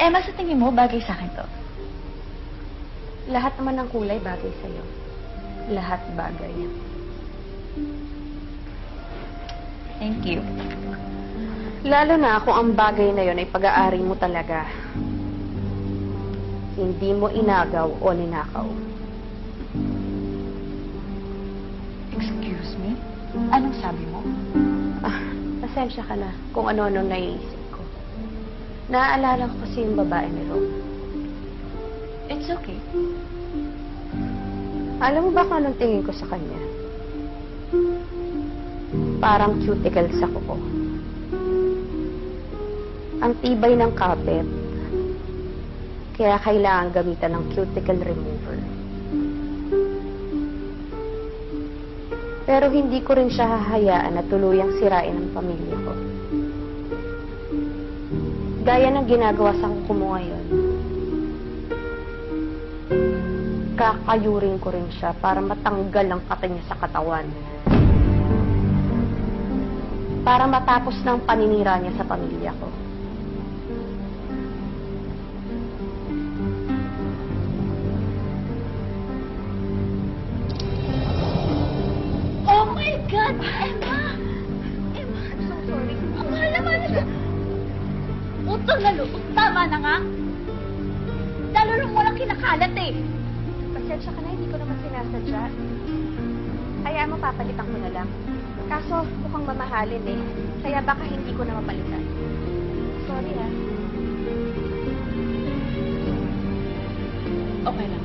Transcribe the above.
Emma, sa tingin mo, bagay sa akin to? Lahat naman ng kulay bagay sa'yo. Lahat bagay. Thank you. Lalo na kung ang bagay na yon ay pag-aari mo talaga. Hindi mo inagaw o ninakaw. Excuse me? Anong sabi mo? Pasensya ka na kung ano-ano naiisip ko. Naaalala ko kasi yung babae ni Ro. It's okay. Alam mo ba kung anong tingin ko sa kanya? Parang cuticle sa kuko. Ang tibay ng kapit, kaya kailangan gamitan ng cuticle remover. Pero hindi ko rin siya hahayaan na tuluyang sirain ang pamilya ko. Gaya ng ginagawa sa kuko mo ngayon, kakayurin ko rin siya para matanggal ang kata niya sa katawan. Para matapos ng paninira niya sa pamilya ko. Oh my God! Emma! Emma, I'm so sorry. Ang mahal naman siya. Utang na loob. Tama na nga. Lalo rin mo lang kinakalat eh. Pasensya ka na, hindi ko naman sinasadya. Hayaan mo, papalitan ko na lang. Kaso, mukhang mamahalin eh. Kaya baka hindi ko na mapalitan. Sorry ah. Okay lang.